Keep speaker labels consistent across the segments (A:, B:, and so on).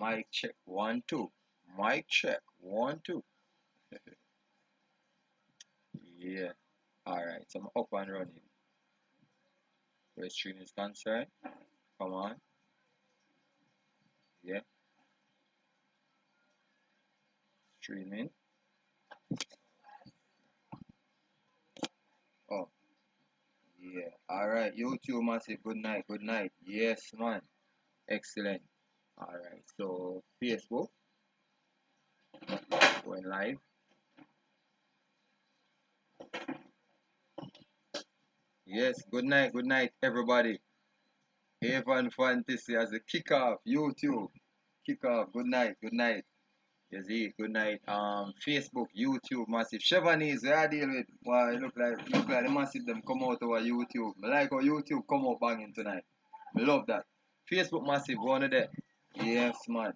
A: Mic check 1 2. Mic check 1 2. Yeah. Alright, so I'm up and running. Where stream is concerned. Come on. Yeah. Streaming. Oh, yeah. Alright, YouTube massive. Good night. Good night. Yes, man. Excellent. Alright, so Facebook going live. Yes, good night, everybody. Avon Fantasy as a kickoff. YouTube. Kickoff. Good night. Good night. Yes, good night. Facebook, YouTube, massive. Chevanese, where I deal with. Wow, it look like the massive them come out over YouTube. I like how YouTube come out banging tonight. I love that. Facebook massive, one of them. Yes, man.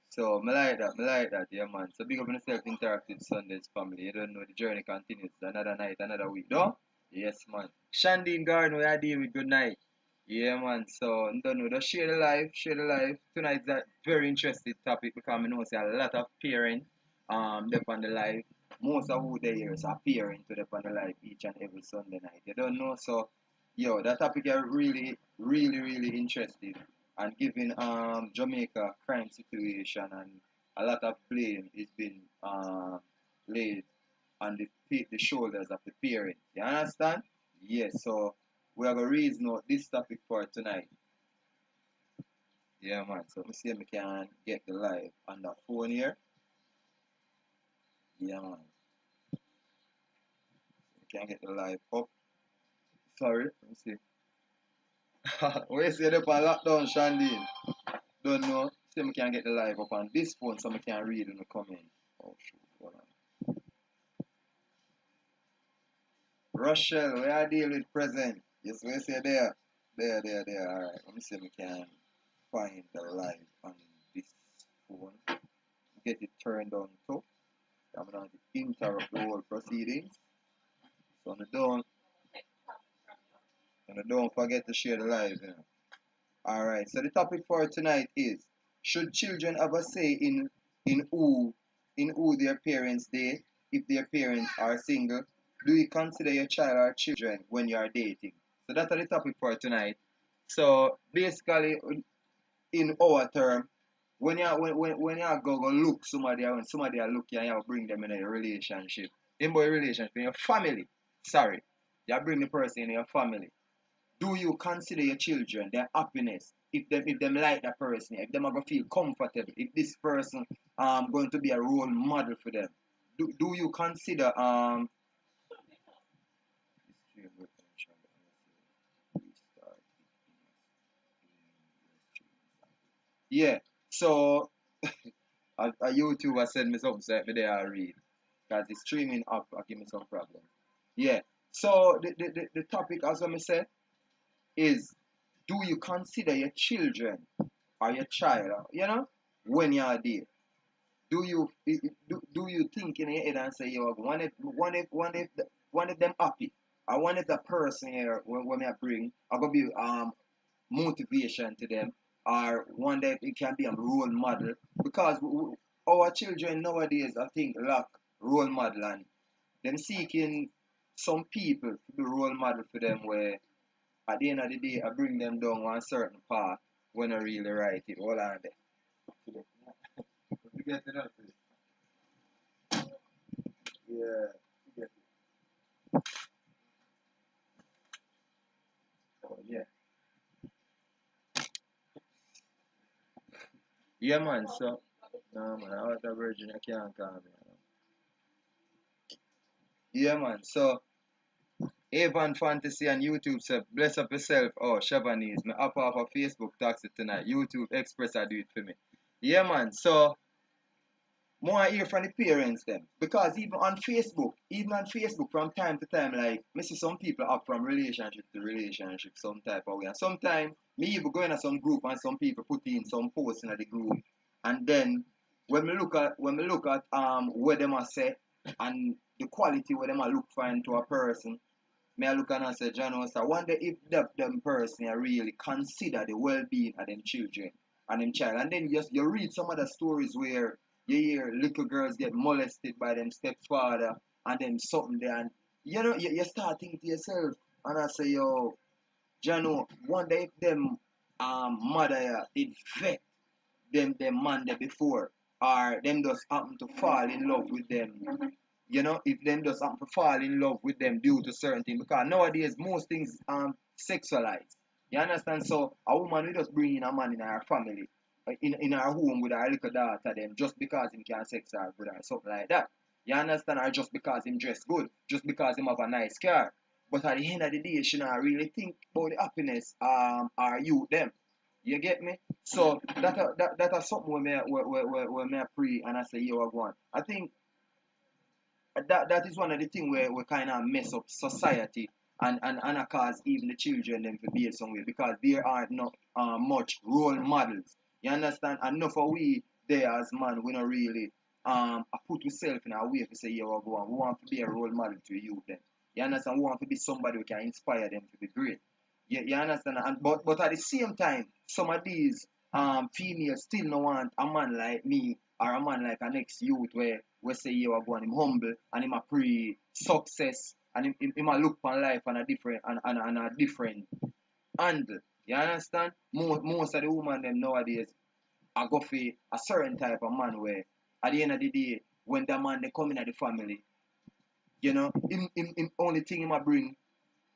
A: So, I like that, yeah, man. So, big up on yourself, Interactive Sundays family. You don't know, the journey continues. Another night, another week, no? Yes, man. Shandine Garden, where I deal with, good night. Yeah, man. So, don't know, just share the life, share the life. Tonight's a very interesting topic because I know say a lot of parents they on the live. Most of who they hear are parents to them on the live each and every Sunday night. You don't know, so yo, that topic are really, really, really interesting and giving Jamaica crime situation and a lot of blame is being laid on the shoulders of the parents. You understand? Yes, so we have a reason out this topic for tonight. Yeah, man. So let me see if we can get the live on that phone here. Yeah, man. We can get the live up. Sorry, let me see. Where you say the lockdown, Shandine? Don't know. See if we can get the live up on this phone so we can read in the comment. Oh, shoot. Hold on. Rochelle, where I deal with present. Yes, where you say there? There. Alright. Let me see if we can find the live on this phone. Get it turned on too. I'm going to interrupt the whole proceedings. So don't forget to share the live. You know. Alright, so the topic for tonight is should children have a say in who their parents date if their parents are single? Do you consider your child or children when you are dating? So that's the topic for tonight. So basically in our term, when you go look somebody when somebody look you and you bring them in a relationship. In boy relationship, in your family. Sorry. You bring the person in your family. Do you consider your children their happiness if them like that person, if them are gonna feel comfortable, if this person going to be a role model for them? Do you consider yeah, so a YouTuber sent me something so me there I read. Because the streaming app give me some problem. Yeah. So the topic as I said is do you consider your children or your child, when you're there? Do you think in your head and say, yo, one if them happy? I want if the person here when I bring I gonna be motivation to them or one day it can be a role model because our children nowadays I think lack role model and them seeking some people to be role model for them where at the end of the day I bring them down one certain path when I really write it. Hold on there. You get it up? Yeah. You get it. Oh yeah. Yeah man, so no man, I was a virgin, I can't call me. Yeah man, so Avon Fantasy and YouTube say, bless up yourself. Oh, Chevanese. Me up off of Facebook taxi tonight. YouTube Express I do it for me. Yeah, man. So, more hear from the parents then. Because even on Facebook from time to time, like, me see some people up from relationship to relationship some type of way. And sometimes, me even go in some group and some people put in some posts in the group. And then, when me look at where them are say and the quality where them are look for into a person, me I look and say, John, I wonder if them person really consider the well-being of them children. and them child. And then you read some other stories where you hear little girls get molested by them stepfather and then something there. And you start thinking to yourself, and I say, yo, Jano, one day if them mother did vet them man there before, or them just happen to fall in love with them. If them just happen to fall in love with them due to certain things, because nowadays most things sexualized. You understand? So a woman will just bring in a man in her family, in her home with her little daughter, them just because him can sex her with her, something like that. You understand? Or just because him dress good, just because him have a nice car. But at the end of the day, she not really think about the happiness or you them. You get me? So that something where me pray and I say, yo, I go on. I think that is one of the things where we kind of mess up society and cause even the children them to be somewhere because there are not much role models. You understand? And enough of we there as man, we not really put ourselves in our way to say, yo, I go on. We want to be a role model to you then. You understand? We want to be somebody who can inspire them to be great. You understand? And but at the same time, some of these females still no want a man like me or a man like an ex youth where we say you are going him humble and him a pre success and him a look on life on a different and a different angle. You understand? Most of the women them nowadays are go for a certain type of man where at the end of the day when the man they come in at the family, him only thing him a bring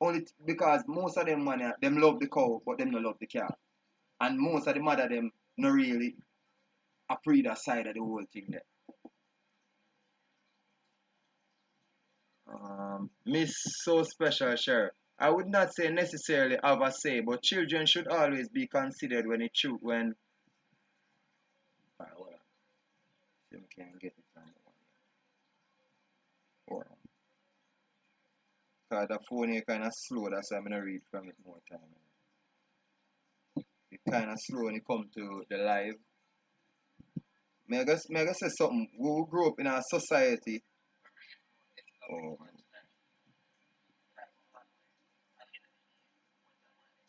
A: only because most of them man them love the cow but them no love the car. And most of the mother them not really appreciate that side of the whole thing there. Miss So Special Sheriff. I would not say necessarily have a say, but children should always be considered when it shoot when. Alright, hold on. See if we can get it from the one. Hold on. Cause the phone here kind of slow, that's why I'm gonna read from it more time. It kind of slow when it come to the live. May I just say something? We grew up in a society. Oh,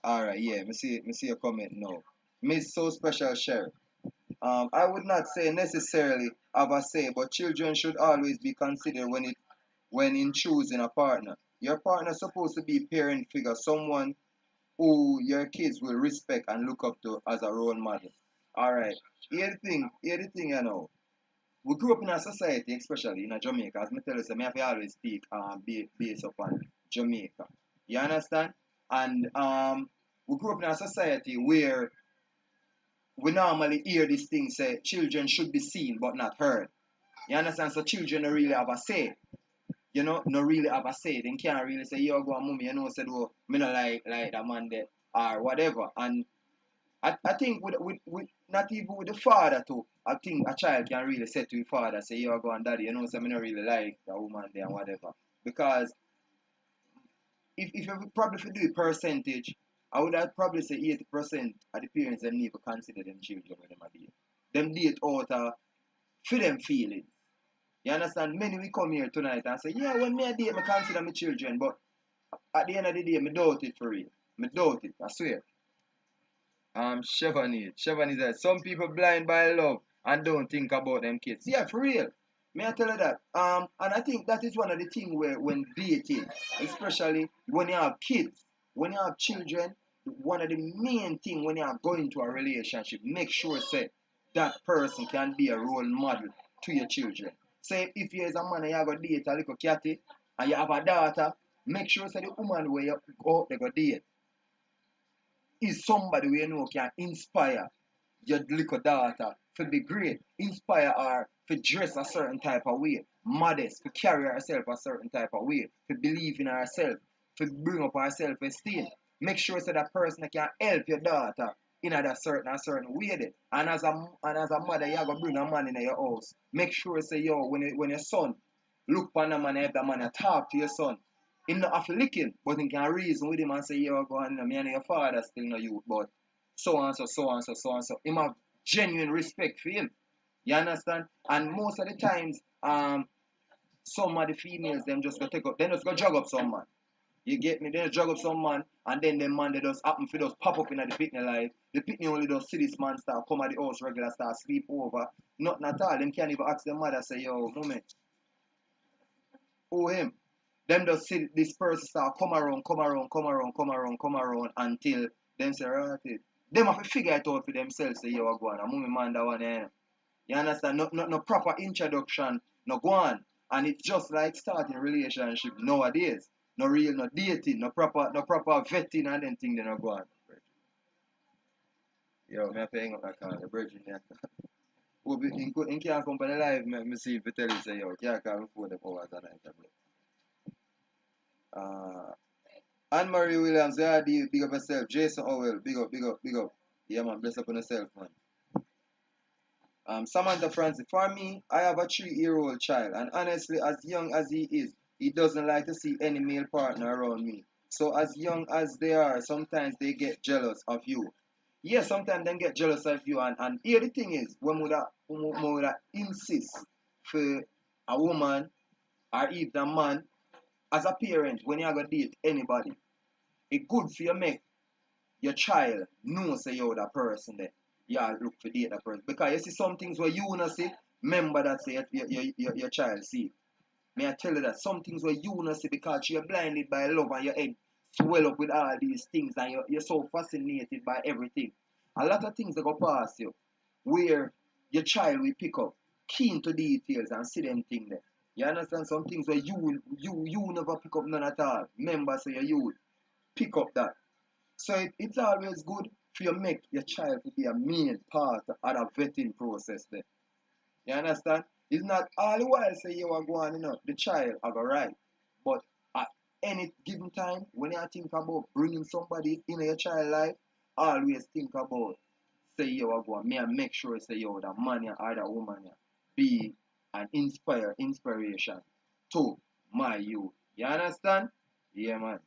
A: alright, yeah, me see your comment now. Miss So Special Sheriff. I would not say necessarily have a say, but children should always be considered when in choosing a partner. Your partner is supposed to be parent figure, someone who your kids will respect and look up to as a role model. Alright. Here the thing, We grew up in a society, especially in a Jamaica, as me tell you, so me have to always speak based upon Jamaica. You understand? And we grew up in a society where we normally hear this thing say children should be seen but not heard. You understand? So children don't really have a say. No really have a say. They can't really say, yo, go on, mommy, said, oh, me not like that man there, or whatever. And I think with not even with the father too, I think a child can really say to his father, say, yo, go on, daddy, say, me not really like that woman there and whatever. Because if you probably if you do a percentage, I would have probably say 80% of the parents them need to consider them children when them are date. Them date out for them feelings. You understand? Many we come here tonight and say, yeah, when me a date, me consider my children, but at the end of the day, me doubt it for real. Me doubt it, I swear. Chevron said, some people blind by love and don't think about them kids. Yeah, for real. May I tell you that? And I think that is one of the things where when dating, especially when you have kids, when you have children, one of the main thing when you are going to a relationship, make sure say that person can be a role model to your children. Say if you is a man and you have a date a little catty and you have a daughter, make sure say the woman where you go they go date is somebody we know can inspire your little daughter to be great, inspire her to dress a certain type of way, modest, to carry herself a certain type of way, to believe in herself, to bring up her self-esteem. Make sure so that person can help your daughter in a certain way. There. And as a mother, you gotta bring a man in your house. Make sure say yo when your son look upon a man, have the man talk to your son. Him not have to lick him, but he can reason with him and say, yo, go on, me and your father still no youth, but so and so, so and so, so and so. Him have genuine respect for him. You understand? And most of the times, some of the females them just go take up, they just go jog up some man. You get me? They just jog up some man And then the man they just happen for just pop up in the pitney life. The pitney only just see this man start come at the house regular, start sleep over. Nothing at all. Them can't even ask their mother, say, yo, moment, who him? Them just see this person start come around, come around, come around, come around, come around until them say, right, them have to figure it out for themselves, say, yo, I go on. I'm moving man that one, You understand? No proper introduction, no go on. And it's just like starting relationship nowadays. No real, no dating, no proper vetting and then thing they no go on. Yo, me have to hang up that call, the virgin there. In can't come by the live, me see if you tell you say, yo, can't call me phone the hours and night, bro. Anne-Marie Williams, yeah, big up yourself. Jason Howell, big up, big up, big up. Yeah, man, bless up on yourself, man. Samantha Francis, for me, I have a 3-year-old child, and honestly, as young as he is, he doesn't like to see any male partner around me. So as young as they are, sometimes they get jealous of you. Yeah, sometimes they get jealous of you, and here the thing is, when we insist for a woman or even a man, as a parent, when you're going to date anybody, it's good for you make your child know say yo that person there. Yeah, look for date that person. Because you see some things where you wanna see, remember that say your child see. May I tell you that some things where you wanna see because you're blinded by love and your head swell up with all these things and you're so fascinated by everything. A lot of things that go past you where your child will pick up keen to details and see them things there. You understand some things where you never pick up none at all. Remember say you will pick up that. So it's always good for you make your child to be a main part of the vetting process there. You understand? It's not all the while say you are going, the child have a right. But at any given time, when you think about bringing somebody in your child life, always think about say you are going, make sure say you the man or the woman be an inspiration to my youth. You understand? Yeah, man.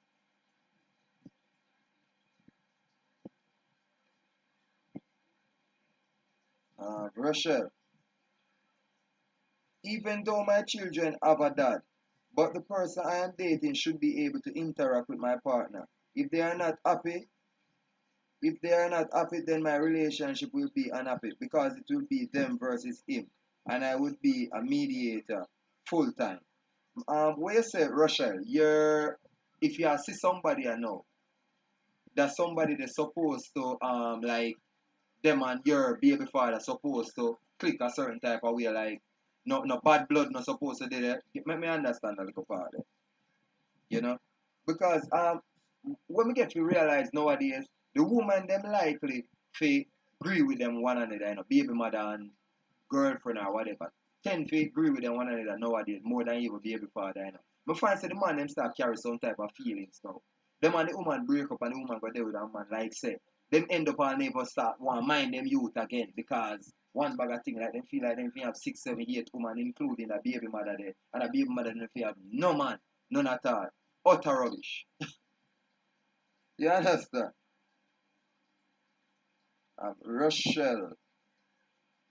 A: Rochelle, even though my children have a dad, but the person I am dating should be able to interact with my partner. If they are not happy, if they are not happy, then my relationship will be unhappy because it will be them versus him, and I would be a mediator full time. What you say, Rochelle? If you see somebody I know, that somebody they're supposed to like them and your baby father supposed to click a certain type of way, like no bad blood not supposed to do that. Make me understand a little part there, you know? Because when we get to realize nowadays, the woman them likely to agree with them one another, baby mother and girlfriend or whatever. Tend to agree with them one another nowadays more than even baby father. But find say the man them start carry some type of feelings now. Them and the woman break up and the woman go there with that man like say them end up and never start want mind them youth again because one bag of thing like them feel like them feel have 6, 7, 8 woman including a baby mother there and a baby mother them feel have no man, none at all. Utter rubbish. You understand? Rochelle.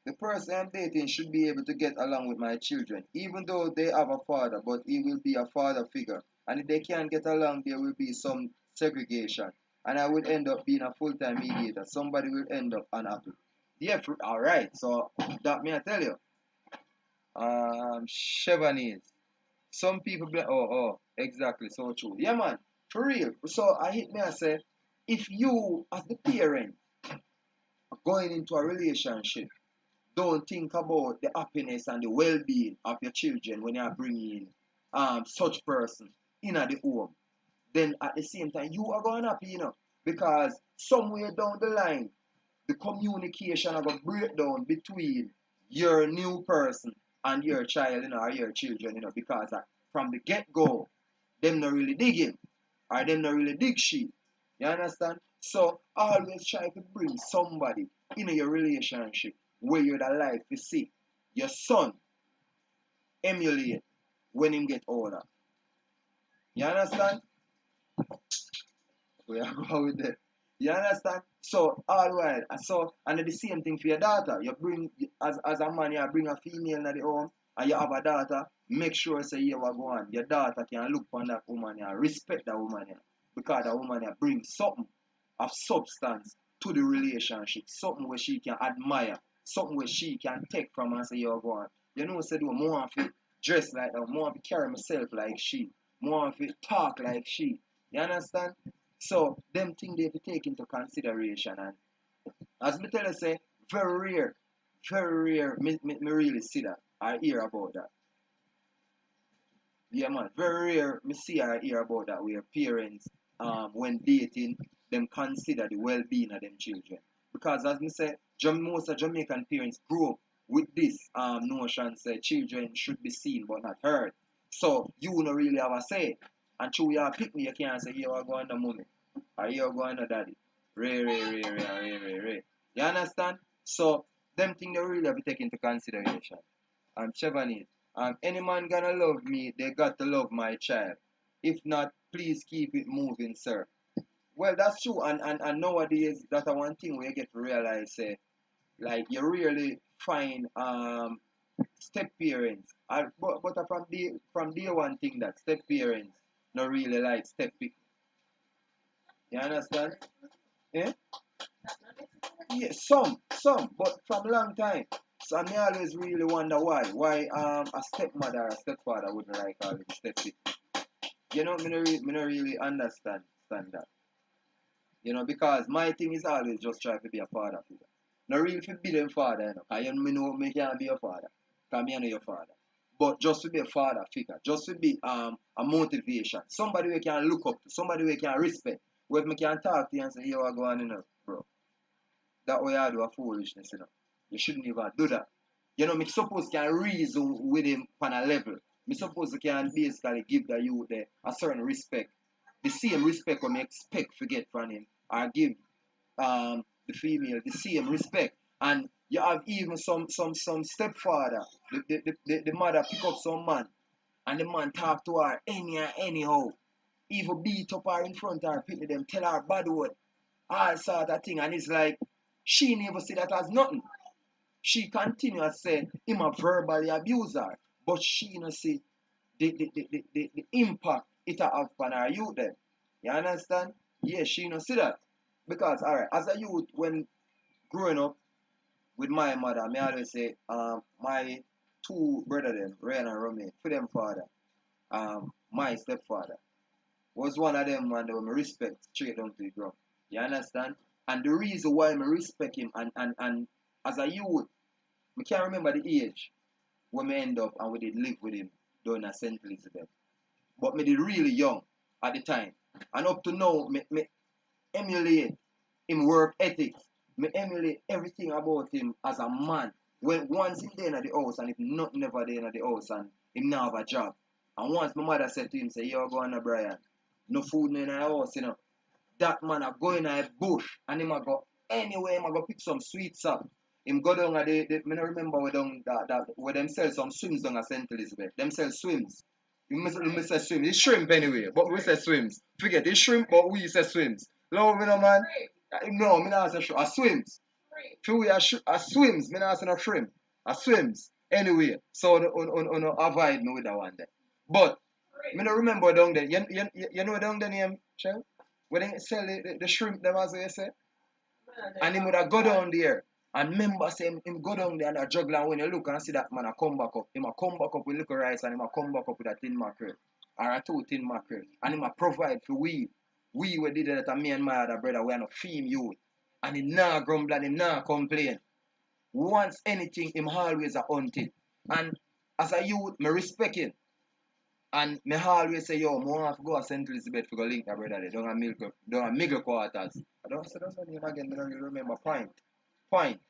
A: The person I'm dating should be able to get along with my children, even though they have a father, but he will be a father figure. And if they can't get along, there will be some segregation. And I will end up being a full-time mediator. Somebody will end up unhappy. Yeah, alright, so that may I tell you. Chevanese. Some people exactly, so true. Yeah, man, for real. So I hit me and say, if you, as the parent, are going into a relationship, don't think about the happiness and the well-being of your children when you are bringing such person in at the home. Then at the same time, you are going happy, because somewhere down the line, the communication are going to break down between your new person and your child, or your children, because from the get-go, them not really dig him, or them not really dig she. You understand? So always try to bring somebody in your relationship where you're the life you see your son emulate when him get older. You understand? We are going with that. You understand? So all while, and the same thing for your daughter. You bring as a man, you bring a female in the home, and you have a daughter. Make sure say you are going. Your daughter can look on that woman and respect that woman.
B: because the woman brings something of substance to the relationship, something where she can admire, something where she can take from and say, yo, go on. You know, say, more want to dress like that, more want to carry myself like she, more want to talk like she. You understand? So, them things they have to take into consideration. And as me tell you, say, very rare, me really see that, I hear about that. Yeah, man, very rare, me see or hear about that where parents, when dating, them consider the well-being of them children. Because as me say, most of Jamaican parents grew up with this notion, say children should be seen but not heard. So you don't really have a say. And through your pick me, you can't say, you are going to mommy, or you are going to daddy. Ray. You understand? So, them things they really have to take into consideration. And Chevanese, any man gonna love me, they got to love my child. If not, please keep it moving, sir. Well, that's true. And nowadays, that's one thing where you get to realize, like, you really find step parents. But from day one thing that step parents not really like step people. You understand? Yeah? Yeah, some, but from long time. So I always really wonder why a stepmother or a stepfather wouldn't like all the step people. You know, me no really understand that. You know, because my thing is always just try to be a father figure. Not really to be them father, you know, because you know me can't be your father. Because me I know your father. But just to be a father figure, just to be a motivation. Somebody we can look up to, somebody we can respect. Where me can talk to you and say, yo, I go on, you know, bro. That way I do a foolishness, you know. You shouldn't even do that. You know, me suppose can reason with him on a level. Me suppose can basically give the youth a certain respect. The same respect we expect to get from him. Or give the female the same respect. And you have even some stepfather. The mother pick up some man and the man talk to her anyhow. Even beat up her in front of her, pick them, tell her bad word, all sort of thing. And it's like she never see that as nothing. She continue to say him a verbally abuse her, but she not see the impact it have on her youth then. You understand? Yeah, she not see that. Because alright, as a youth when growing up with my mother, me always say my two brother them, Ryan and Romy, for them father, my stepfather, was one of them man that me respect straight down to the ground. You understand? And the reason why I respect him and as a youth, I can't remember the age when we end up and we did live with him down at St. Elizabeth. But me did really young at the time. And up to now, me emulate him work ethics. Me emulate everything about him as a man. When once him there in the house and if not never there in the house and him now have a job. And once my mother said to him, say, yo, go on Brian. No food in the house, you know. That man a go in a bush and him a go anywhere, him a go pick some sweet sap. Him go down at me don't remember where down that where them sell some swims down at St. Elizabeth. Them sell swims. You must say swims. It's shrimp anyway, but we say swims. Forget it's shrimp, but we say swims. Love me no man. No, me not say shrimp. A swims. For we a swims. Me not say no shrimp. A swims. Anyway, so on avoid me with that one there. But me don't remember down there. You know down the name, Shell? When they sell the shrimp, them as you say. And him would have go down there. And remember, say him go down there and a juggler. And when you look and see that man, a come back up. Him a come back up with little rice and him a come back up with a tin mackerel. Or a two tin mackerel. And him a provide for we. We were did that and me and my other brother, we are not fame youth. And him nah grumble and him nah complain. Once anything, him always a hunting. And as a youth, me respect him. And me always say, yo, I have to go to St. Elizabeth to go link my brother there. Down a Middle Quarters. I don't say that's the name again, I don't really remember. Point.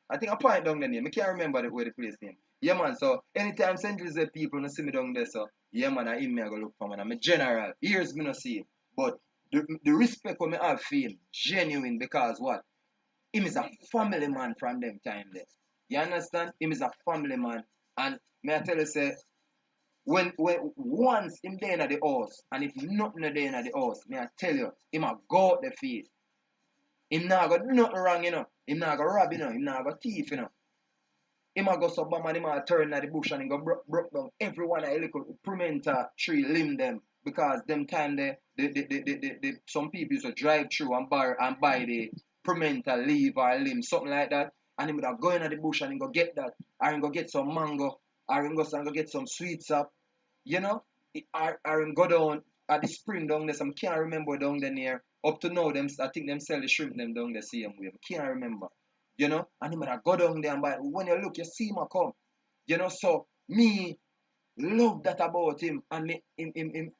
B: I think a point down the name. I can't remember where the place name. Yeah, man, so anytime St. Elizabeth people see me down there, so yeah, man, I him me I go look for man. I'm a general. Years me not see him. But the respect for me I feel genuine because what? Him is a family man from them time there. You understand? Him is a family man. And may I tell you, say, when once him there in the house, and if nothing there in the house, may I tell you, him a go out the field. Him not got nothing wrong, you know. Him not got rob, you know. Him not got thief, you know. Him a go sub and him a turn at the bush and him go broke down every one of the little pimenta tree limb them because them time some people used to drive through and buy the pimental leaf or limb, something like that, and he would have go in the bush and he go get that, or he go get some mango, or he go get some sweet sap, you know, or he go down at the spring down there, some can't remember down there near, up to now, them, I think them sell the shrimp them down the same way, I can't remember, you know, and he would have go down there and buy, when you look, you see him come, you know, so me love that about him, and me, him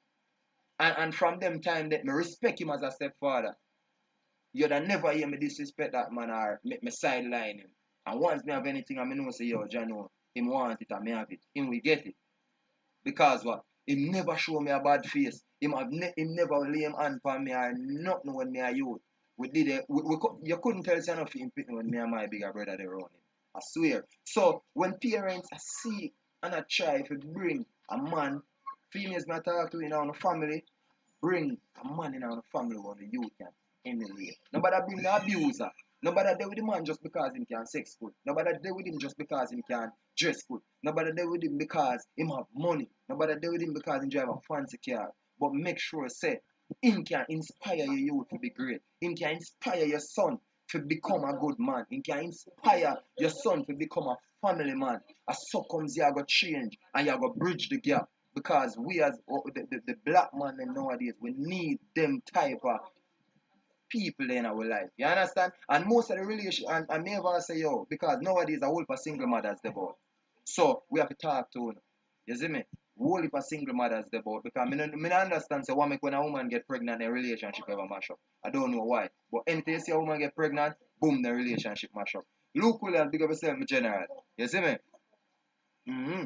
B: and from them time that me respect him as a stepfather. You'd never hear me disrespect that man or make me sideline him. And once me have anything I me know say, yo, Jano, him want it and me have it. Him will get it. Because what? Him never show me a bad face. Him never lay him hand for me or nothing when me a youth. We did it. You couldn't tell us enough him picking when me and my bigger brother they run him. I swear. So when parents see and I try to bring a man, females may talk to in our family, bring a man in our family where the youth can emulate. Nobody bring the abuser. Nobody there with the man just because he can sex good. Nobody there with him just because he can dress good. Nobody there with him because he have money. Nobody there with him because he drive a fancy car. But make sure say him can inspire your youth to be great. Him can inspire your son to become a good man. Him can inspire your son to become a family man. As so comes you go change and you go bridge the gap. Because we as the black man them nowadays, we need them type of people in our life. You understand? And most of the relation, and me ever say, yo, because nowadays a whole heap of single mothers they both. So we have to talk to them. You see me? Whole heap of single mothers they both. Because me no understand so what make when a woman get pregnant a relationship ever mash up. I don't know why. But anything you see a woman get pregnant, boom, the relationship mash up. Luke Williams, big up yourself, my general. You see me? Mm-hmm.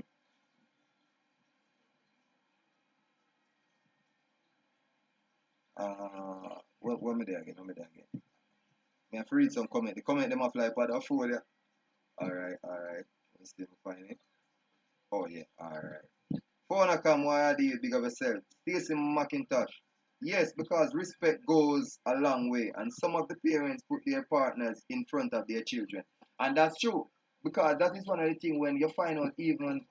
B: What me there again? What me there again? Me have to read some comment. The comment them have like portfolio. Alright. Let's see if we find it. Oh yeah, alright. Phone come why do you big of yourself? Stacey McIntosh. Yes, because respect goes a long way and some of the parents put their partners in front of their children. And that's true. Because that is one of the things when you find out even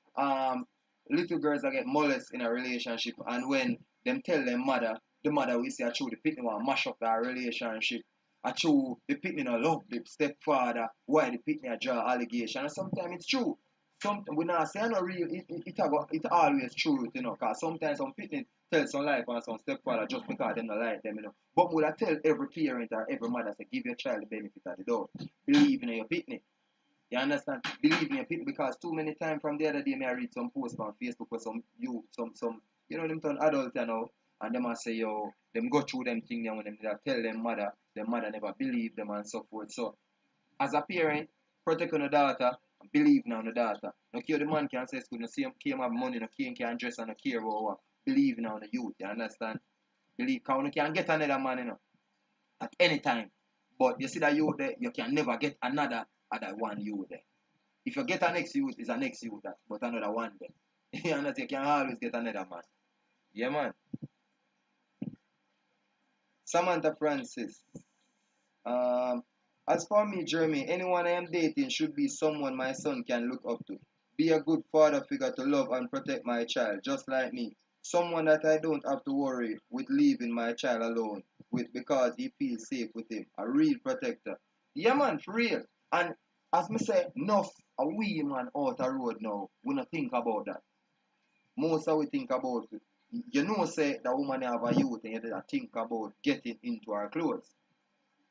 B: little girls that get molested in a relationship and when them tell their mother, the mother will say I true the pitney want mash up that relationship. I true the pitney no love the stepfather, why the pitney a draw allegation. And sometimes it's true. Some we not say no real it always true, you know, cause sometimes some pitney tell some life and some stepfather just because they don't like them, you know. But would I tell every parent or every mother say give your child the benefit of the doubt. Believe in your pitney. You understand? Believe me, people, because too many times from the other day, I read some posts on Facebook where some you, some, you know, them turn adult, you know, and them a say, yo, them go through them thing, when them tell them mother never believe them and so forth. So, as a parent, protect on the daughter, and believe now on the daughter. No care the man can say school, no see him can have money, no care can dress and no care about what. Believe now on the youth, you understand? Believe, because you can get another man, you know, at any time. But you see that youth there, you can never get another other one youth there. If you get an next youth, it's a next youth that, but another one there. You understand? You can always get another man. Yeah, man. Samantha Francis. Um, as for me, Jeremy, anyone I am dating should be someone my son can look up to. Be a good father figure to love and protect my child, just like me. Someone that I don't have to worry with leaving my child alone with because he feels safe with him. A real protector. Yeah, man, for real. And as me say, enough a wee man out the road now, we not think about that. Most of we think about it. You know, say the woman have a youth and you think about getting into her clothes.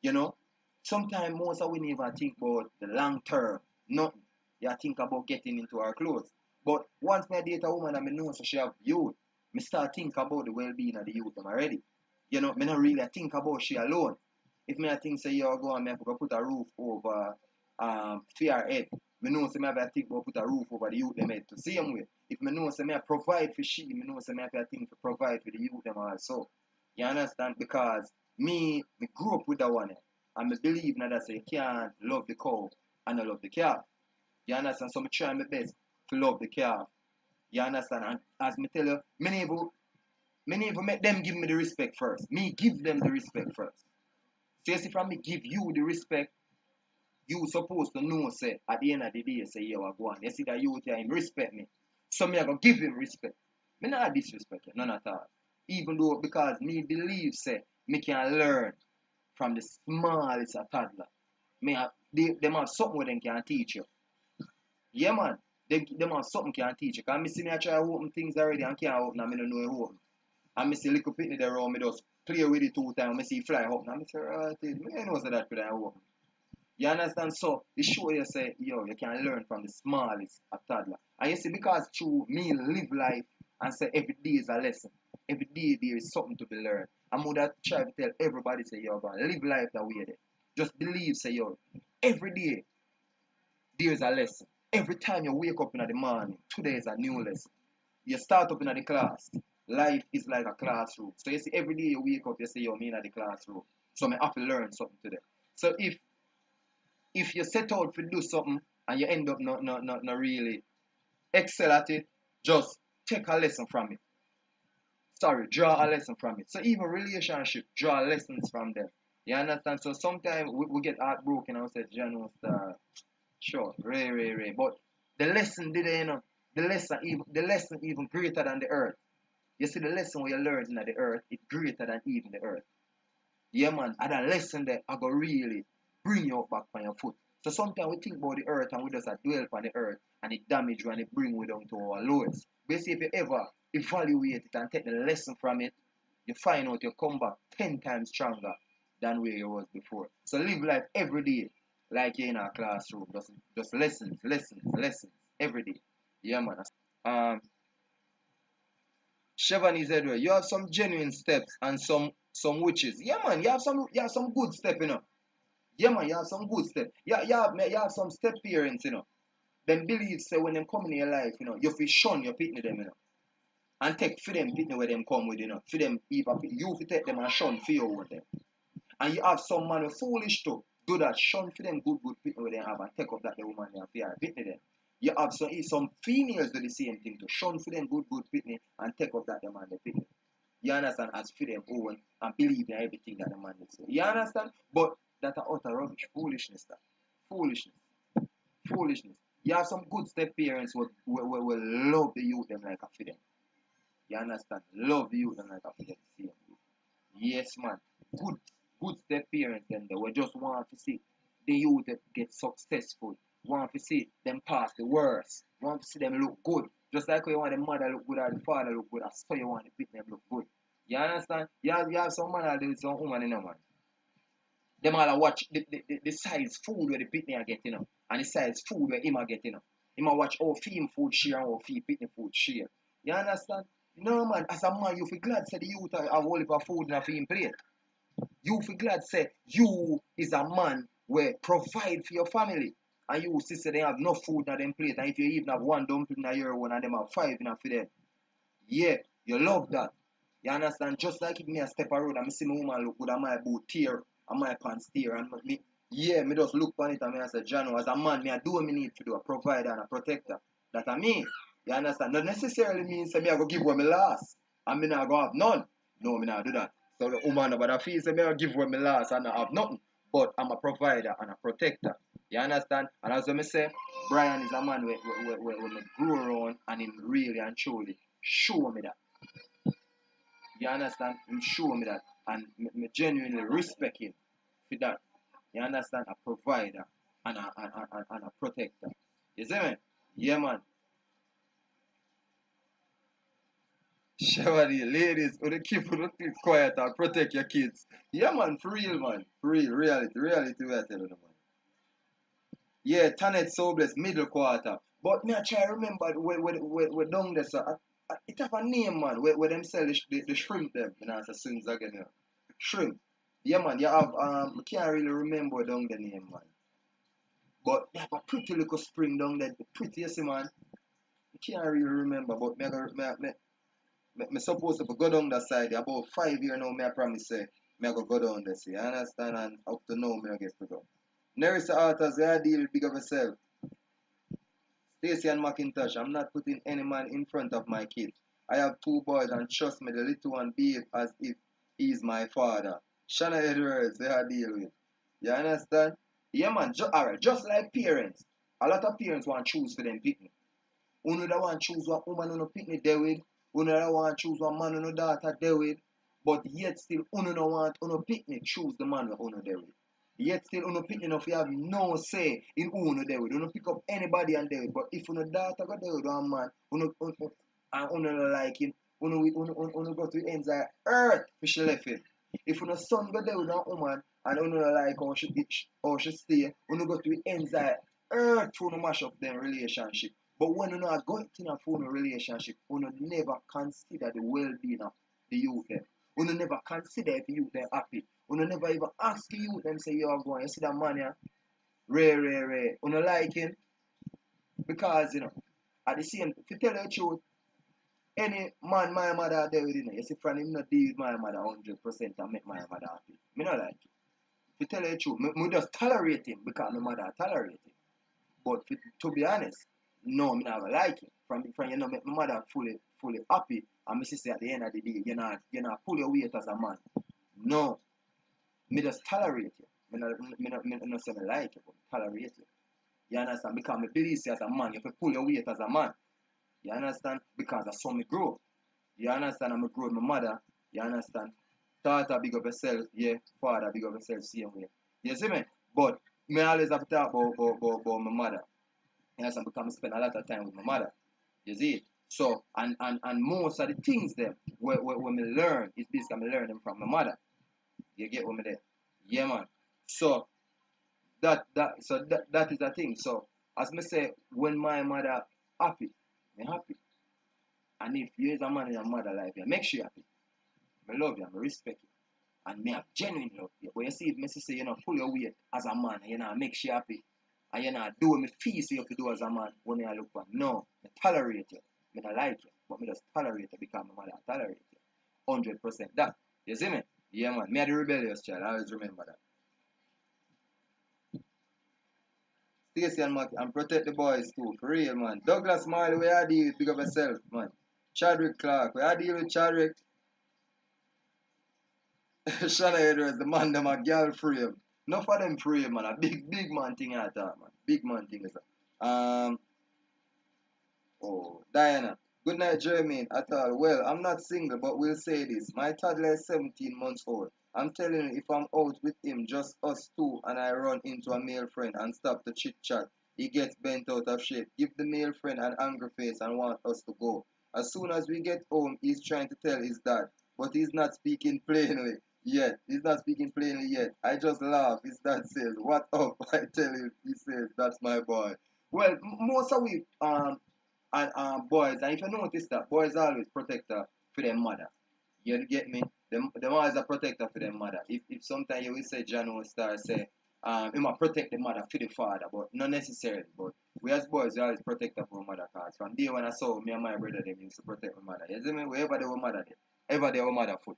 B: You know, sometimes most of we never think about the long term. Nothing. You think about getting into her clothes. But once I date a woman and I know so she have youth, me start think about the well-being of the youth already. You know, me not really think about she alone. If me I think say you go and me have to put a roof over for her head, me know say me have to think about put a roof over the youth them head to same way. If me know say me I provide for she, me know say me have to think to provide for the youth them also. You understand? Because me grew up with that one. And I believe now that say you can't love the cow and not love the calf. You understand? So I try my best to love the calf. You understand? And as me tell you, many even make them give me the respect first. Me give them the respect first. So you see from me give you the respect, you supposed to know say at the end of the day say you are going. You see that you tell him respect me. So me I go give him respect. Me not disrespect you, none at all. Even though because me believe say me can learn from the smallest a toddler. Them have something where them can teach you. Yeah man, them have something can teach you. Cause me see me I try to open things already and can't open and me don't know it open. And me see little pitney there around me just play with it 2 times, me see it fly up and me say, right, me know say that could I open. You understand? So it show you say, yo, you can learn from the smallest a toddler. And you see, because through me live life and say every day is a lesson. Every day there is something to be learned. I'm gonna try to tell everybody say, yo, man, live life that way there. Just believe, say, yo, every day there is a lesson. Every time you wake up in the morning, today is a new lesson. You start up in the class. Life is like a classroom. So you see, every day you wake up, you say, yo, me in the classroom. So I have to learn something today. So if you set out to do something and you end up not really excel at it, just take a lesson from it. Sorry, draw a lesson from it. So even relationship, draw lessons from them. You understand? So sometimes we get heartbroken and we say, John, sure, Ray. But the lesson did you know, the lesson even greater than the earth. You see the lesson where you learn in the earth, it's greater than even the earth. Yeah, man, and that lesson there I go really bring you up back on your foot. So sometimes we think about the earth and we just dwell on the earth and it damage you and it bring we down to our lowest. But see, if you ever evaluate it and take the lesson from it, you find out you come back 10 times stronger than where you was before. So live life every day like you're in a classroom. Just lessons every day. Yeah, man. Um, Chevron Edward, you have some genuine steps and some witches. Yeah, man, you have some good step, you know. Yeah, man, you have some good step. Yeah, you have some step parents, you know. Them believe say when them come in your life, you know, you fi shun your pitney them, you know. And take for them pitney where them come with, you know. For them either you fi take them and shun for you with them. And you have some man who foolish too. Do that, shun for them good pitney where they have and take up that the woman they have fear pitney them. You have some females do the same thing to shun for them good pitney and take up that the man they pitney. You understand? As for them own and believe in everything that the man is saying. You understand? But that are utter rubbish. Foolishness that. Foolishness. Foolishness. You have some good step parents who will love the youth them like a for them. You understand? Love the youth them like a for them. Same. Yes, man. Good good step parents them they will just want to see the youth get successful. Want to see them pass the worst. Want to see them look good. Just like you want the mother look good or the father look good, that's how you want the pick them look good. You understand? You have some man and there's some woman in you, man. Them all watch the size food where the pitney are getting, you know, and the size food where him are getting, you know. Him a watch how film food share and how film pitney food share. You understand? No man, as a man, you feel glad say the youth have a whole heap of food in a film plate. You feel glad say you is a man where provide for your family. And you see say they have no food in them plate. And if you even have one dumpling in your one and them have five in a for them. Yeah, you love that. You understand? Just like if me a step a road and me see my woman look good and my boot tear and my pants tear and me me just look on it and me I say, Jano, as a man, me I do what me need to do, a provider and a protector. That I mean. You understand? Not necessarily means say me I go give what me last and me not go have none. No, me not do that. So the woman about I feel say me I give what me last and I have nothing. But I'm a provider and a protector. You understand? And as I say, Brian is a man where me grow around and him really and truly show me that. You understand? Him show me that. And me genuinely respect him for that. You understand? A provider and a protector. You see me? Yeah, man. Shower the ladies, or the keep it quiet and protect your kids. Yeah, man, for real, man. For real, reality, we are telling you, man. Yeah, Tanet Sobles, middle quarter. But me I try to remember where down there, so it have a name, man, where them sell the shrimp them. You know, as soon as again, you know. Shrimp. Yeah, man, you have, I can't really remember down the name, man. But they have a pretty little spring down there, the prettiest, man. I can't really remember, but me supposed to go down that side. About 5 years now, me I promise say, me I go down there, see. You understand? And up to now, me I get to go. Nerissa Arthurs, I deal big of myself. Stacy and McIntosh, I'm not putting any man in front of my kids. I have 2 boys and trust me, the little one behave as if he's my father. Shanna Edwards, they are deal with. You understand? Yeah, man, alright, just like parents. A lot of parents want to choose for them picnic. Uno that want to choose what woman on a picnic there with, Uno don't want choose one man uno daughter there with, but yet still uno don't want uno picnic choose the man with uno there with. Yet still uno picnic enough you have no say in who uno there with. Uno pick up anybody and there with. But if uno daughter go there with one man, and uno don't like him, uno go to the ends of earth for she left him. If uno son go there with a woman and uno don't like how she stay, uno go to the ends of earth to uno mash up them relationship. But when uno are going in a phone relationship, uno never consider the well-being of the youth them. Uno never consider if the youth them happy. Uno never even ask the youth them say you are going. You see that man here? Ray. Uno like him because at the same to tell you the truth, any man my mother there with you see from him not deal with my mother 100% and make my mother happy. Me not like it. To tell you the truth, me just tolerate him because my mother tolerate him. But to be honest, no, me never like him. From make my mother fully happy and my sister at the end of the day, you not pull your weight as a man. No. Me just tolerate you. Me not say me like you, but tolerate you. You understand? Because me believe as a man, you have to pull your weight as a man. You understand? Because that's how me grow. You understand? I'm grow with my mother. You understand? Daughter big up yourself, yeah. Father big up yourself, same way. You see me? But me always have to talk about my mother. You understand? Because I spend a lot of time with my mother. You see? So, and most of the things them where me learn is basically me learn them from my mother. You get what me there? Yeah, man. So that is the thing. So as me say, when my mother happy, me happy. And if you is a man in your mother life, you make sure you happy. Me love you, me respect you. And me have genuine love you. But you see, if me say pull your weight as a man, make sure you happy. And do what me feel so you have to do as a man when I look for. No, me tolerate you. Me not like you. But me just tolerate you because my mother tolerate you. 100% that. You see me? Yeah, man. Me are the rebellious child. I always remember that. Stacey and Mac and protect the boys too. For real, man. Douglas Marley, where you deal with? Big up yourself, man. Chadwick Clark, where you deal with Chadwick? Shanna Edwards, the man, them a girl frame. Enough of them frame, man. A big man thing I thought, man. Big man thing is that. Oh, Diana. Good night, Jermaine. At all. Well, I'm not single, but we'll say this. My toddler is 17 months old. I'm telling you, if I'm out with him, just us two, and I run into a male friend and stop the chit chat, he gets bent out of shape. Give the male friend an angry face and want us to go. As soon as we get home, he's trying to tell his dad, but he's not speaking plainly yet. He's not speaking plainly yet. I just laugh. His dad says, "What up?" I tell him. He says, "That's my boy." Well, most of we and boys, and if you notice that boys always protector for their mother. You get me? Them always a protector for their mother. If sometimes you will say John will start say he might protect the mother for the father, but not necessarily. But we as boys we always protector for mother cause from day when I saw me and my brother them used to protect my mother. You see me? Wherever they were mother there. Ever they were mother foot.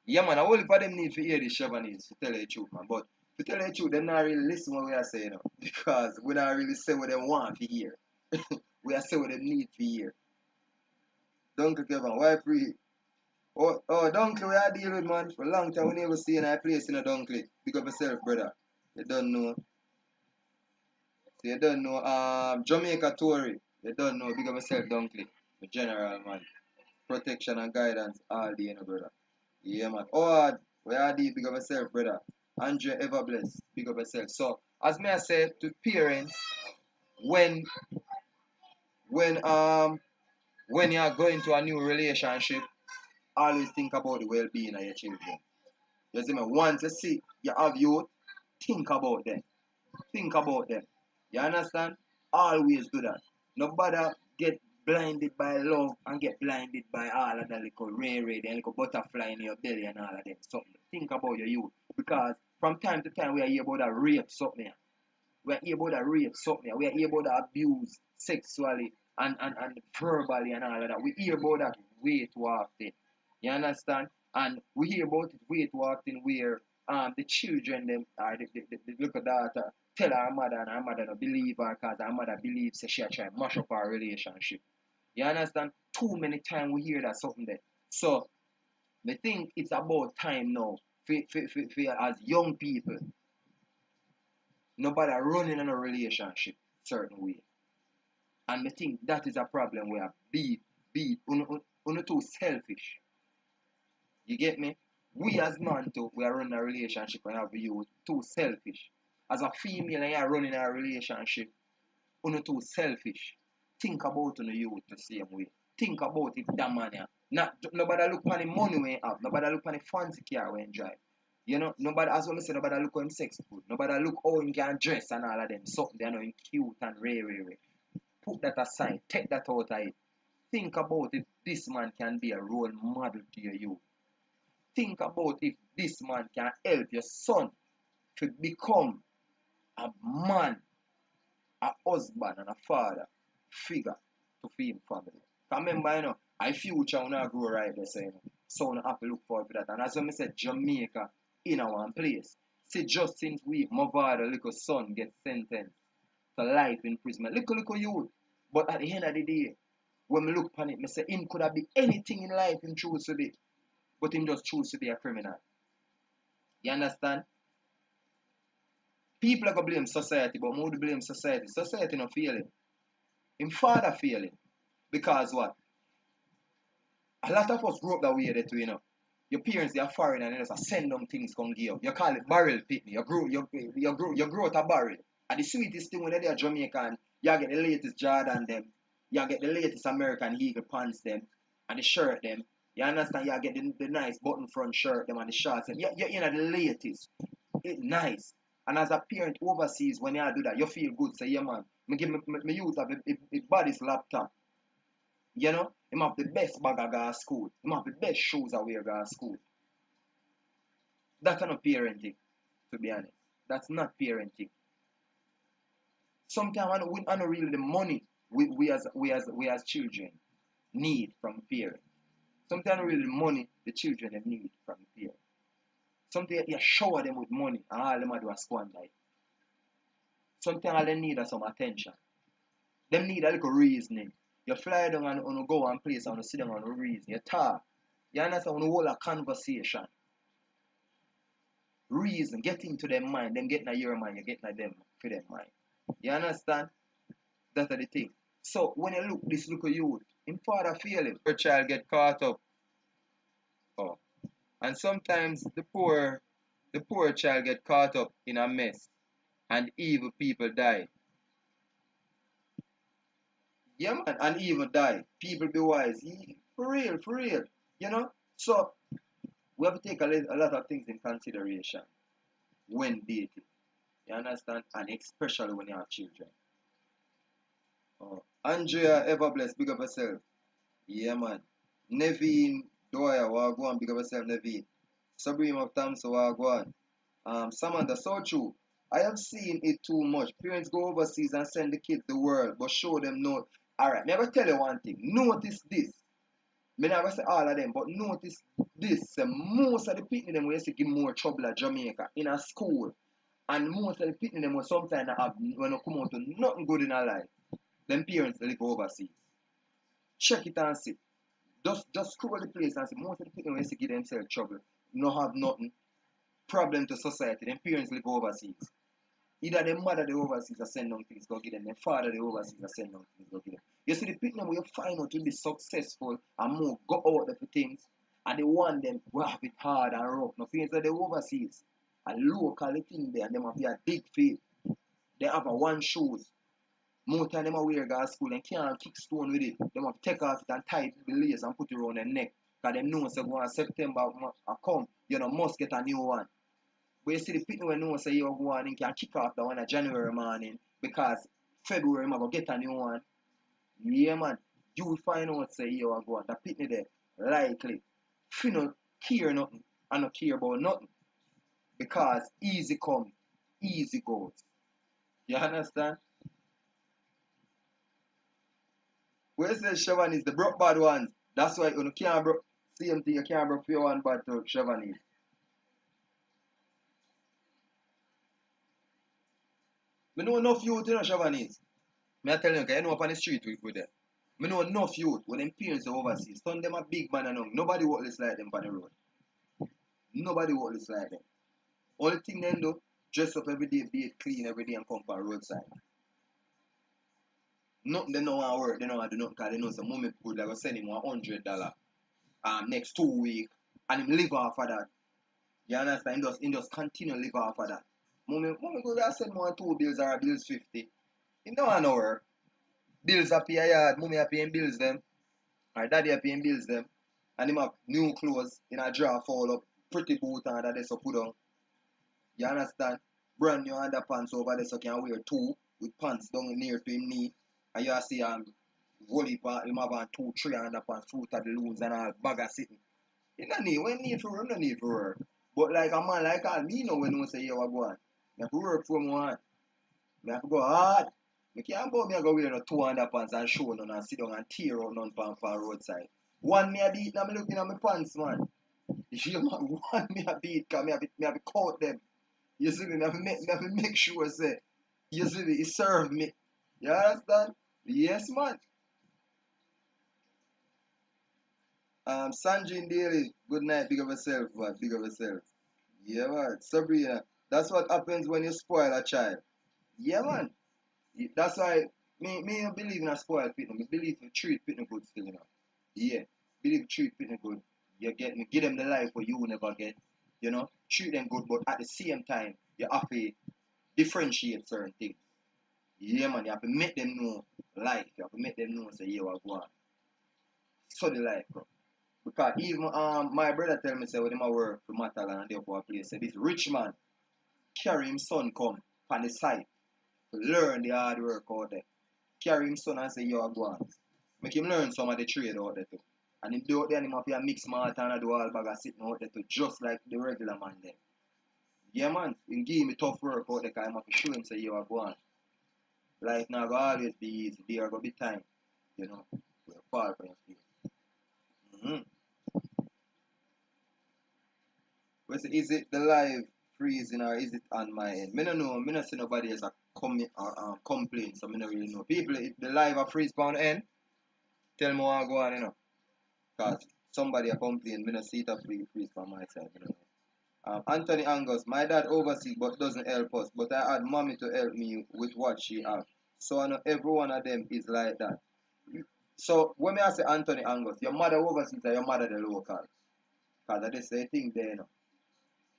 B: Yeah man, I only for them need to hear this Chevanese to tell you the truth, man. But to tell you the truth, they not really listen what we are saying, because we not really say what they want to hear. We are saying what they need to hear. Dunkel Kevin, why free? Oh, Dunkel, we are dealing with, man. For a long time, we never see in a place in a Dunkel. Big up yourself, brother. You don't know. So you don't know. Jamaica Tory. You don't know. Big up yourself, Dunkel. The general, man. Protection and guidance all day, brother. Yeah, man. Oh, we are deep. Big up yourself, brother. Andre Everbless. Big up yourself. So, as me I said to parents, when when you are going to a new relationship, always think about the well-being of your children. You see me? Once you see you have youth, think about them. Think about them. You understand? Always do that. Nobody get blinded by love and get blinded by all of that little ray, the little butterfly in your belly and all of them. So think about your youth. Because from time to time we are here about that rape something. We are here about that rape something. We are here about that abuse sexually and verbally and all of that. We hear about that way too often. You understand? And we hear about it way too often where the children them the little daughter tell her mother and her mother don't believe her because her mother believes that she try to mash up our relationship. You understand? Too many times we hear that something there. So I think it's about time now for as young people, nobody running in a relationship certain way. And I think that is a problem where uno too selfish. You get me? We as man too, we are running a relationship and have you too selfish. As a female and you are running a relationship, uno too selfish. Think about on the youth the same way. Think about if that man here. Not nobody look on the money we have, nobody look on the fancy car we drive. You know, nobody as well as say nobody look on sex food, nobody look how he can dress and all of them. Something they know him cute and rare. Put that aside, take that out of it. Think about if this man can be a role model to your youth. Think about if this man can help your son to become a man, a husband, and a father figure to feed him family. Remember, I future when I grow right there, so I have to look forward to that. And as I said, Jamaica in our place. See, just since my father, little son, get sentenced to life imprisonment. Little youth. But at the end of the day, when I look upon it, I say him could have been anything in life him choose to be. But him just choose to be a criminal. You understand? People are going to blame society, but more to blame society. Society not failing. Him father failing. Because what? A lot of us grew up that way there too, Your parents they are foreign and they just send them things come give you. You call it barrel pitney. You grow out a barrel. And the sweetest thing when they're Jamaican, you get the latest Jordan them, you get the latest American Eagle pants them, and the shirt them. You understand? You get the nice button front shirt them and the shorts them. You're the latest. It's nice. And as a parent overseas, when you do that, you feel good. Say, yeah man, me give me youth have a body's laptop. You know? Him have the best bag I go to school. Him have the best shoes I wear go to school. That's not parenting, to be honest. That's not parenting. Sometimes I don't really the money we as children need from parents. Sometimes really the money the children need from the parents. Sometimes you shower them with money and all them do is squander it. Sometimes all they need is some attention. Them need a little reasoning. You fly down and go one place and sit down and reason. You talk. You understand? You hold a conversation. Reason. Get into their mind. Them get in your mind. You get in them for their mind. You understand? That's the thing. So when you look this little youth, him father feel it. Your child get caught up. Oh. And sometimes the poor child get caught up in a mess. And evil people die. Yeah, man, and even die. People be wise. For real. You know? So, we have to take a lot of things in consideration when dating. You understand? And especially when you have children. Oh. Andrea Everbless, big up yourself. Yeah, man. Neveen Doya, wagwan, big up yourself, Neveen. Sabrina of Thompson, wagwan. Samantha, so true. I have seen it too much. Parents go overseas and send the kids the world, but show them no. Alright, me I tell you one thing. Notice this. Me never say all of them, but notice this. Most of the people them used to give more trouble at Jamaica in a school. And most of the people them will sometimes have when they come out to nothing good in their life. Them parents live overseas. Check it and see. Just scroll the place and see most of the people used to give themselves trouble. No have nothing. Problem to society. Them parents live overseas. Either their mother the overseas are send down things go give them, their father the overseas are send down things go give them. You see the people where you find out to be successful and more go out there for things, and they want them to have it hard and rough. No things that they overseas. A local thing there and them have a big feet. They have a one shoes. More time them a wear go to school and can't kick stone with it. They have to take off it and tie it with the lace and put it around their neck. Because they know so go on September come, must get a new one. But you see the people when know say you go on and can kick off the one in January morning because February you go get a new one. Yeah man, you will find out say you are going. The people there likely if you don't care nothing and not care about nothing. Because easy come, easy goes. You understand? Where you say Chevanese, the broke bad ones. That's why you can't broke same thing you can't broke for one bad to Chevanese. I know enough youth in Chevanese. I tell you, I know up on the street with them. I know enough youth when them parents are overseas. Some of them are big man and young. Nobody walk this like them on the road. Nobody walk this like them. Only thing they do, dress up every day, be it clean every day and come for roadside. Nothing they know want work, they don't want to do nothing because they know some moment good, they go send him $100 next 2 weeks and him live off of that. You understand? He just continue live off of that. Moment go there send more 2 bills or bills 50. He don't want no work. Bills are pay a yard, mommy are paying bills them. Or daddy are paying bills them. And him have new clothes in a drawer fall up, pretty boot and that they so put on. You understand? Brand new underpants over there so can wear two with pants down near to him knee. And you see volley him have on 2, 3 underpants, fruit of the loons and all bag of sitting. You don't need when need for work, no need for work. But like a man like all, me know when you say you are going. You have to work for one. You have to go hard. You can't go me go wear no 2 underpants and show none and sit down and tear out none pan for roadside. One me a beat now me looking at my pants man. You man one me a beat cause me have to coat them. You see me, me have to make sure say, you see me, he serve me. You understand? Yes man. Sanjin Daily, good night, big of yourself, man, big of yourself. Yeah man, Sabrina, that's what happens when you spoil a child. Yeah man. That's why me don't believe in a spoiled fitness. Me believe in treat fitness good still, you know. Yeah. Believe treat fitness good. You get me, give them the life what you will never get. You know, treat them good, but at the same time, you have to differentiate certain things. Yeah, man, you have to make them know life. You have to make them know, say, yeah, what go on. Study life, bro. Because even my brother tell me, say, when I work for Matalan and they up a place, say, this rich man carry him son come on the site to learn the hard work out there. Carry him son and say, yo, go on. Make him learn some of the trade out there too. And him do out there, him have to mix malt and do all bag of sitting out there too, just like the regular man there. Yeah, man, him give me tough work out there because him have to show him, say, yo, go on. Life now go always be easy. There go be time, you know. We'll fall for your feet. Is it the live freezing or is it on my end? Me no know. Me not see nobody else a complain, so me no really know. People, if the live a freeze on end, tell me what go on, you know. Cause somebody a complain, me no see it a freeze from my side. You know. Anthony Angus, my dad oversees but doesn't help us. But I had mommy to help me with what she has. So I know every one of them is like that. So when I say Anthony Angus, your mother overseas or your mother the local? Because I just say thing there, you know.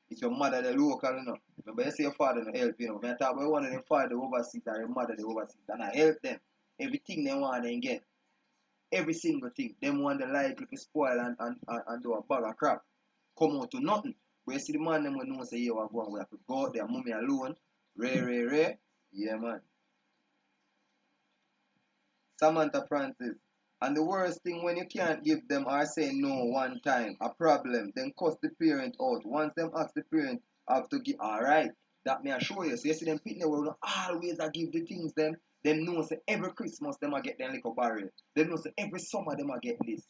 B: It's your mother the local, you know. Remember you say your father no help, you know. When I talk about one of them father the overseas or your mother the overseas, and I help them. Everything they want they get. Every single thing. Them want the likely to spoil and do a bag of crap. Come out to nothing. But you see the man them when know say, yeah, we're going, we have to go out there, mommy alone. Ray. Yeah, man. Samantha Francis. And the worst thing when you can't give them or say no one time, a problem, then cuss the parent out. Once them ask the parent have to give, alright, that may assure you. So you see them people will not always a give the things them know say every Christmas them a get them little barrel. Them know say every summer them a get this.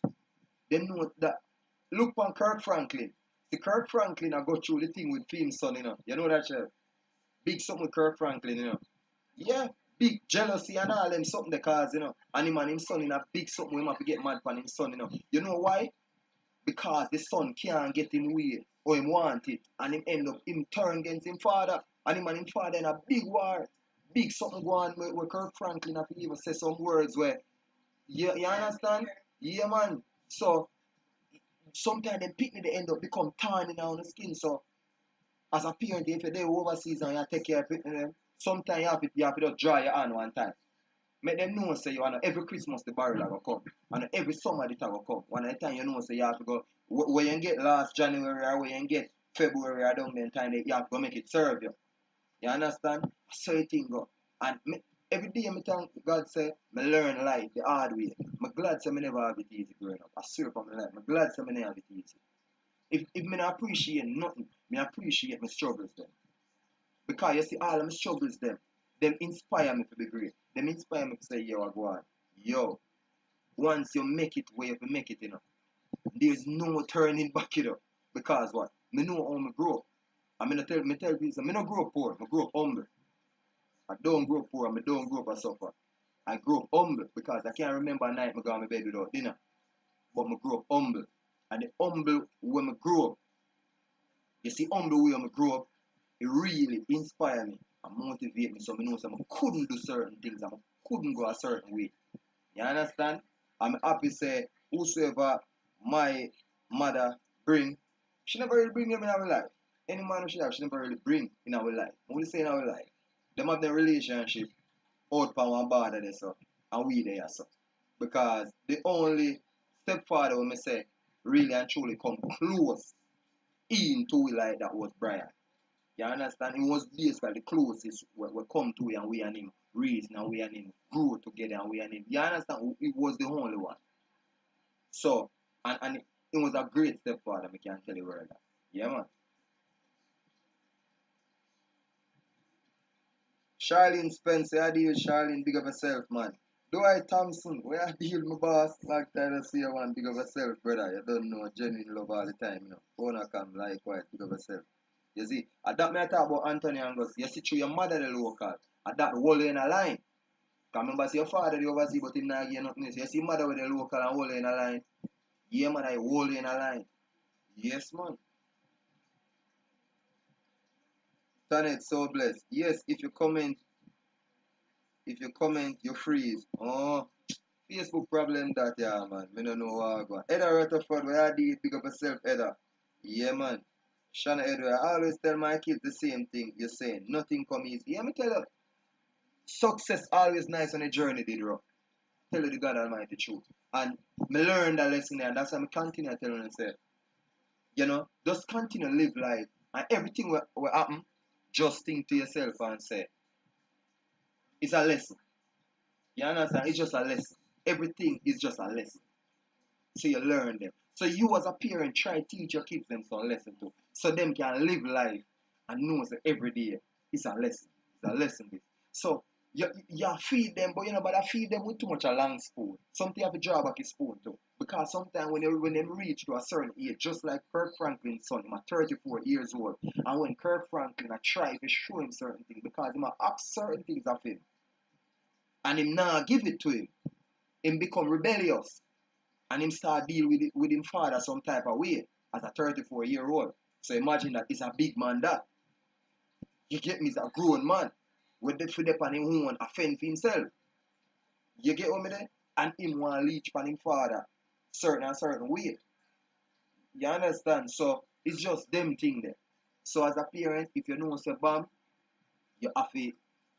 B: Them know that look on Kirk Franklin. See Kirk Franklin I go through the thing with Finn's son, you know. You know that chef? Big something with Kirk Franklin, you know. Yeah, big jealousy and all them something they cause, you know. And him and him son in a big something him have to get mad for him son, you know. You know why? Because the son can't get him way or him want it. And him end up him turn against him father. And him and him father in a big war. Big something go on where Kirk Franklin have to even say some words where you understand? Yeah man. So sometimes them picnic they end up become tiny on the skin. So as a parent, if you're overseas and you take care of them, sometimes you have to just dry your hand one time. Make them know say you know every Christmas the barrel will come. And every summer the time will come. One at the time you know say you have to go where you get last January or where you get February or down then time you have to go make it serve you. You understand? So you think go. And every day I thank God say I learn life the hard way. I'm glad say I never have it easy growing up. I swear for my life. I'm glad say I never have it easy. If me not appreciate nothing, me appreciate my struggles then. Because you see all of my struggles them inspire me to be great. Them inspire me to say, yo, I go on. Yo, once you make it where you make it, you know, there's no turning back, you know. Because what? Me know how me grow up. I mean, me tell people, me not grow up poor, I grow up humble. I don't grow up poor, I don't grow up a suffer. I grow up humble because I can't remember a night I go on my bed without dinner. But I grow up humble. And the humble when I grow up, you see, humble way I grow up, it really inspire me and motivate me. So I know I couldn't do certain things. I couldn't go a certain way. You understand? I'm happy say whosoever my mother bring, she never really bring them in our life. Any man who she have, she never really bring in our life. What we say in our life? Them have the relationship out from one border there so and we there so. Because the only stepfather when me say really and truly come close into we like that was Brian. You understand? It was basically the closest we come to and we and him reason and we and him grew together and we and him. You understand? It was the only one. So, and it was a great stepfather, I can tell you where that. Yeah, man. Charlene Spencer, I deal with Charlene, big of herself, man. Dwight Thompson, where I deal with my boss, like that, I see you, man, big of herself, brother. You don't know, genuine love all the time, you know. Wanna come, likewise, big of herself. You see, at that me I talk about Anthony Angus. You see through your mother the local. At that whole in a line. Cause remember see your father the overseas but him not get nothing. So you see mother with the local and whole in a line. Yeah man, I whole in a line. Yes man. Tanet so blessed. Yes, if you comment, you freeze. Oh, Facebook problem that yeah man. Me don't know what I go. Edda Rutherford, where I did pick up yourself, Edda. Yeah man. Shanna Edward, I always tell my kids the same thing you're saying. Nothing come easy. Yeah, me tell you. Success always nice on a journey, did bro. Tell you the God Almighty truth. And me learn that lesson there, and that's why I continue telling myself. Just continue live life. And everything will happen, just think to yourself and say, it's a lesson. You understand? It's just a lesson. Everything is just a lesson. So you learn them. So you as a parent try to teach your kids them some lesson too. So them can live life and know that every day it's a lesson. It's a lesson. So you feed them, but I feed them with too much a long spoon. Something you have to draw back a spoon too. Because sometimes when they reach to a certain age, just like Kirk Franklin's son, he's 34 years old. And when Kirk Franklin I try to show him certain things because he ask certain things of him. And him now give it to him. Him become rebellious. And him start deal with him father some type of way as a 34-year-old. So imagine that it's a big man that. You get me? He's a grown man. With the food upon him own a fend for himself. You get what me there? And him want to leech upon him father certain way. You understand? So it's just them thing there. So as a parent, if you know say bam, you have to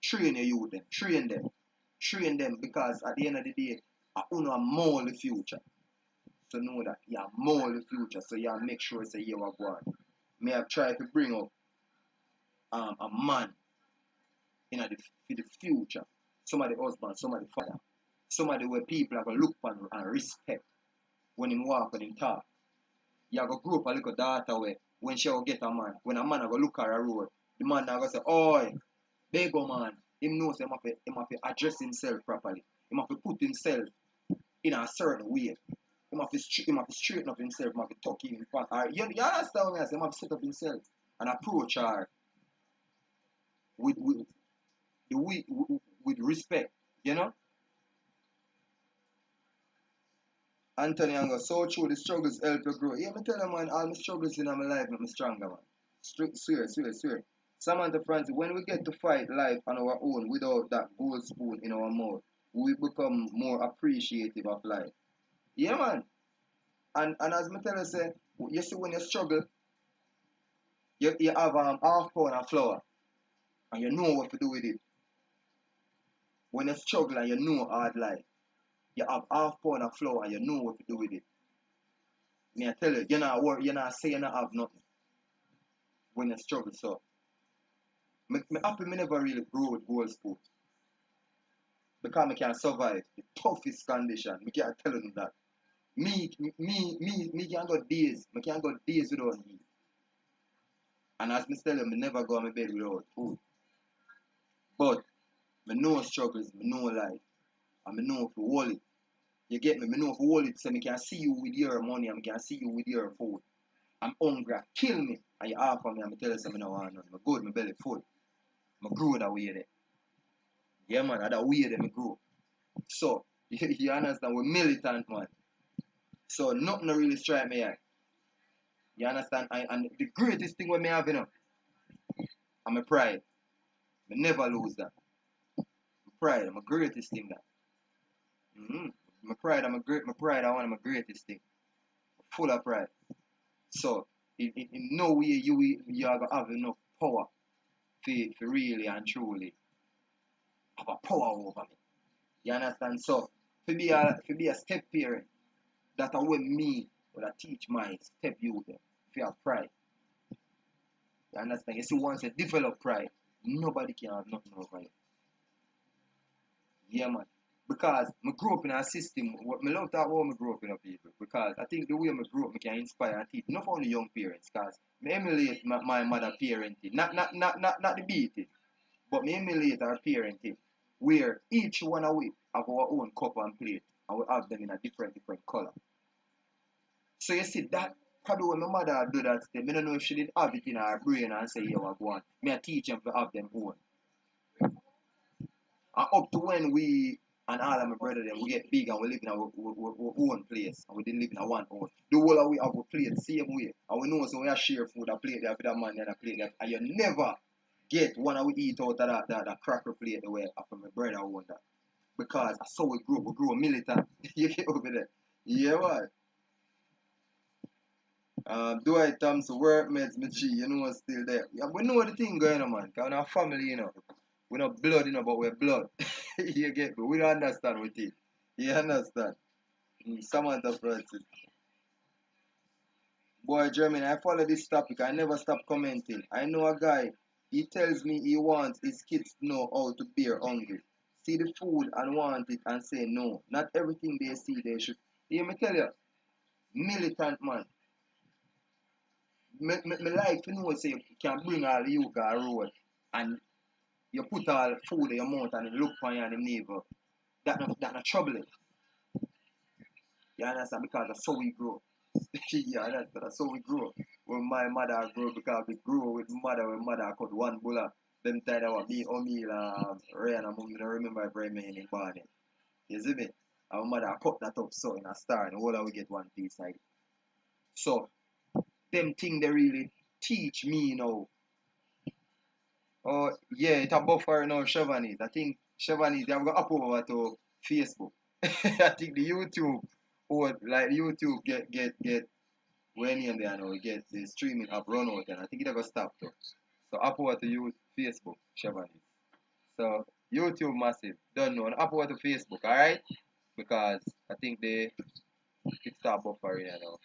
B: train your youth them. Train them. Train them because at the end of the day, I own a more the future. So know that you have more the future. So you have make sure say you are born. May have tried to bring up a man in the future. Somebody husband, somebody father. Somebody where people are gonna look upon and respect when him walk and him talk. You are gonna grow up a little daughter where when she will get a man, when a man are gonna look at a road, the man are gonna say, oi, there go man. Him knows him have to address himself properly. Him have to put himself in a certain way. Him have to straighten up himself, him have to talk in front. You understand what I say? Him have to set up himself and approach her with respect, you know? Anthony Ango, so true, the struggles help you grow. Yeah, me tell you man, all my struggles in my life make me stronger man. Swear. Samantha Francis, when we get to fight life on our own without that gold spoon in our mouth, we become more appreciative of life. Yeah man. And as me tell you say, you see when you struggle, you have half pound of flour and you know what to do with it. When you struggle and you know hard life, you have half pound of flour and you know what to do with it. Me I tell you, you're not work, you're not say you not have nothing when you struggle. So me happy me never really grow with gold spoon. Because I can survive the toughest condition. Me can't tell you that. Me can go days. Me can go days without eat. And as me tell you, me never go on my bed without food. But me know struggles, me know life. And me know if you hold it. You get me? Me know if you hold it, so me can see you with your money and me can see you with your food. I'm hungry, kill me. And you offer me and me tell you something I want nothing. Me good, my belly full. Me grow that way there. Yeah man, that way there me grow. So, you understand, we're militant man. So nothing really strike me out. You understand? And the greatest thing with me have, I'm a pride. I never lose that. Pride, my greatest thing that. My pride, my pride, I want my greatest thing. Full of pride. So, in no way you are gonna have enough power for really and truly have a power over me. You understand? So, to be a step parent, that's what me would I teach my step youth them. If you have pride. You understand? You see, once you develop pride, nobody can have nothing over you. Yeah, man. Because I grew up in a system, what I love that how I grew up in a people. Because I think the way I grew up, I can inspire and teach not only young parents, because I emulate my mother parenting. Not the beating, but I emulate her parenting. Where each one of we have our own cup and plate, and we have them in a different color. So you see that probably when my mother do that, I don't know if she did have it in her brain and say, yo, I go on. Me I teach them to have them own. And up to when we and all of my brother them we get big and we live in our own place and we didn't live in a one house. The whole of we have a plate the same way. And we know so we are share food, a plate there for that man and a plate there. And you never get one of we eat out of that cracker plate the way after my brother own that. Because that's how we grew militant. You get over there. Yeah, what? Dwight Thompson, workmates, me G, you know what's still there. Yeah, we know the thing going on, man. Because we're family, you know. We're not blood, you know, but we're blood. You get me? We don't understand with it. You understand? Samantha Francis. Boy, German, I follow this topic. I never stop commenting. I know a guy. He tells me he wants his kids to know how to bear hungry. See the food and want it and say no. Not everything they see they should. Hear me tell you, militant man. Me like to know say you can bring all the yoga road and you put all food in your mouth and look for you and the neighbor. That not trouble. You understand? Because that's how we grow. You understand? That's how we grow. When my mother grew because we grew with mother when mother cut one bullet. Them time that was me, O'Meal, Ray and Mum, I remember very many in Barney. You see me? Our mother cut that up so in a star and all we get one piece like. So them thing they really teach me now. Oh yeah, it's a buffer now, Chevanese. I think Chevanese they have got up over to Facebook. I think the YouTube or like YouTube get when you there now get the streaming app run out and I think it got stopped too. So up over to use Facebook, Chevanese. So YouTube massive, don't know. And up over to Facebook, alright? Because I think they it start buffering now.